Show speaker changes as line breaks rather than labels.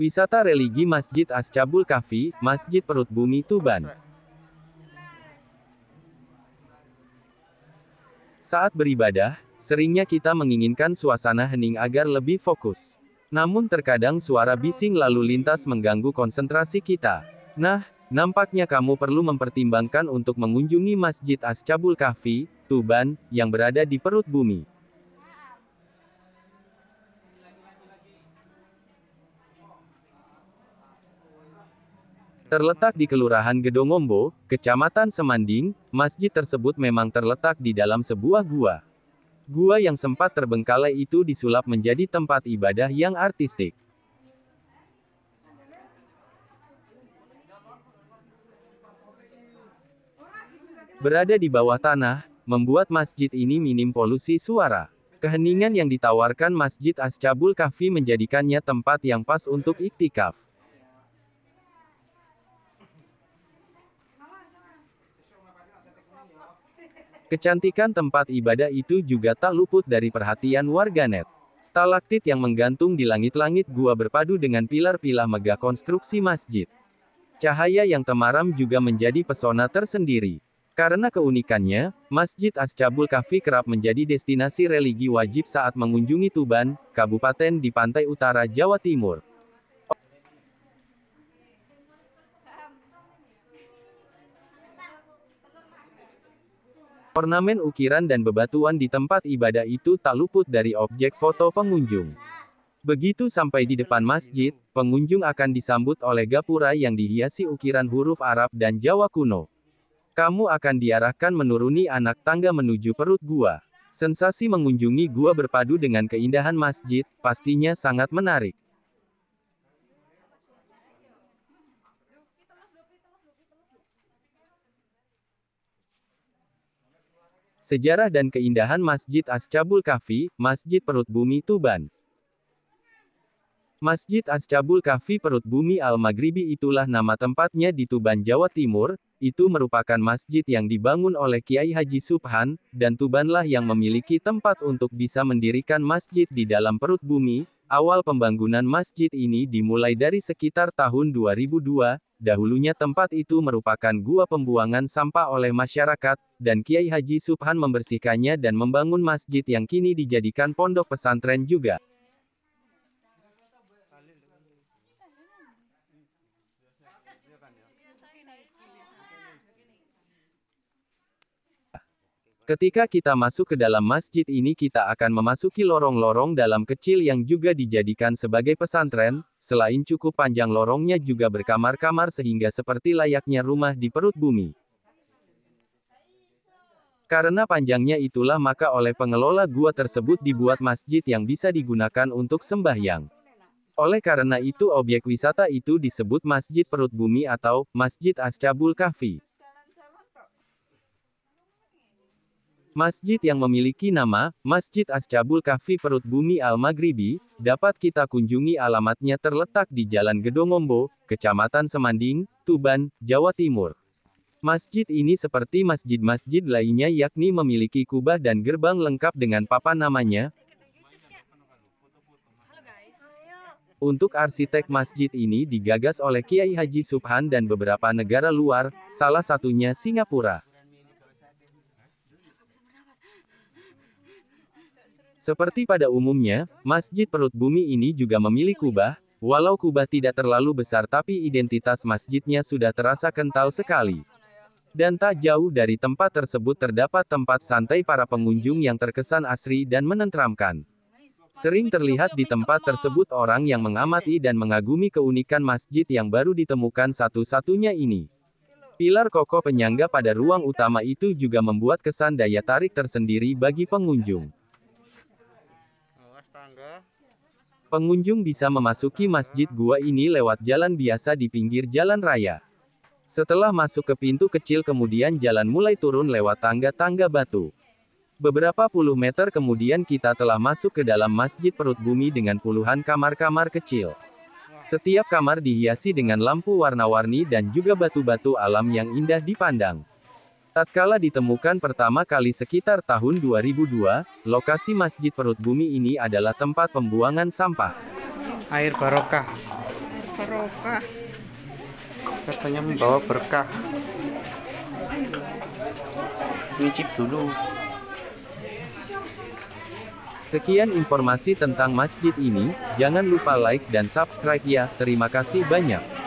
Wisata religi Masjid Ashabul Kahfi, Masjid Perut Bumi Tuban. Saat beribadah, seringnya kita menginginkan suasana hening agar lebih fokus. Namun terkadang suara bising lalu lintas mengganggu konsentrasi kita. Nah, nampaknya kamu perlu mempertimbangkan untuk mengunjungi Masjid Ashabul Kahfi, Tuban, yang berada di perut bumi. Terletak di Kelurahan Gedongombo, Kecamatan Semanding, masjid tersebut memang terletak di dalam sebuah gua. Gua yang sempat terbengkalai itu disulap menjadi tempat ibadah yang artistik. Berada di bawah tanah, membuat masjid ini minim polusi suara. Keheningan yang ditawarkan Masjid Ashabul Kahfi menjadikannya tempat yang pas untuk iktikaf. Kecantikan tempat ibadah itu juga tak luput dari perhatian warganet. Stalaktit yang menggantung di langit-langit gua berpadu dengan pilar-pilar megah konstruksi masjid. Cahaya yang temaram juga menjadi pesona tersendiri. Karena keunikannya, Masjid Ashabul Kahfi kerap menjadi destinasi religi wajib saat mengunjungi Tuban, kabupaten di pantai utara Jawa Timur. Ornamen ukiran dan bebatuan di tempat ibadah itu tak luput dari objek foto pengunjung. Begitu sampai di depan masjid, pengunjung akan disambut oleh gapura yang dihiasi ukiran huruf Arab dan Jawa kuno. Kamu akan diarahkan menuruni anak tangga menuju perut gua. Sensasi mengunjungi gua berpadu dengan keindahan masjid, pastinya sangat menarik. Sejarah dan keindahan Masjid Ashabul Kahfi, Masjid Perut Bumi Tuban. Masjid Ashabul Kahfi Perut Bumi Al-Maghribi itulah nama tempatnya di Tuban, Jawa Timur. Itu merupakan masjid yang dibangun oleh Kiai Haji Subhan, dan Tubanlah yang memiliki tempat untuk bisa mendirikan masjid di dalam perut bumi. Awal pembangunan masjid ini dimulai dari sekitar tahun 2002, dahulunya tempat itu merupakan gua pembuangan sampah oleh masyarakat, dan Kiai Haji Subhan membersihkannya dan membangun masjid yang kini dijadikan pondok pesantren juga. Ketika kita masuk ke dalam masjid ini kita akan memasuki lorong-lorong dalam kecil yang juga dijadikan sebagai pesantren. Selain cukup panjang lorongnya juga berkamar-kamar sehingga seperti layaknya rumah di perut bumi. Karena panjangnya itulah maka oleh pengelola gua tersebut dibuat masjid yang bisa digunakan untuk sembahyang. Oleh karena itu objek wisata itu disebut Masjid Perut Bumi atau Masjid Ashabul Kahfi. Masjid yang memiliki nama, Masjid Ashabul Kahfi Perut Bumi Al-Maghribi, dapat kita kunjungi alamatnya terletak di Jalan Gedongombo, Kecamatan Semanding, Tuban, Jawa Timur. Masjid ini seperti masjid-masjid lainnya yakni memiliki kubah dan gerbang lengkap dengan papan namanya. Untuk arsitek masjid ini digagas oleh Kiai Haji Subhan dan beberapa negara luar, salah satunya Singapura. Seperti pada umumnya, Masjid Perut Bumi ini juga memiliki kubah, walau kubah tidak terlalu besar tapi identitas masjidnya sudah terasa kental sekali. Dan tak jauh dari tempat tersebut terdapat tempat santai para pengunjung yang terkesan asri dan menenteramkan. Sering terlihat di tempat tersebut orang yang mengamati dan mengagumi keunikan masjid yang baru ditemukan satu-satunya ini. Pilar kokoh penyangga pada ruang utama itu juga membuat kesan daya tarik tersendiri bagi pengunjung. Pengunjung bisa memasuki masjid gua ini lewat jalan biasa di pinggir jalan raya. Setelah masuk ke pintu kecil kemudian jalan mulai turun lewat tangga-tangga batu. Beberapa puluh meter kemudian kita telah masuk ke dalam masjid perut bumi dengan puluhan kamar-kamar kecil. Setiap kamar dihiasi dengan lampu warna-warni dan juga batu-batu alam yang indah dipandang. Tatkala ditemukan pertama kali sekitar tahun 2002, lokasi masjid perut bumi ini adalah tempat pembuangan sampah.
Air barokah.
Barokah.
Katanya membawa berkah. Ngicip dulu.
Sekian informasi tentang masjid ini, jangan lupa like dan subscribe ya, terima kasih banyak.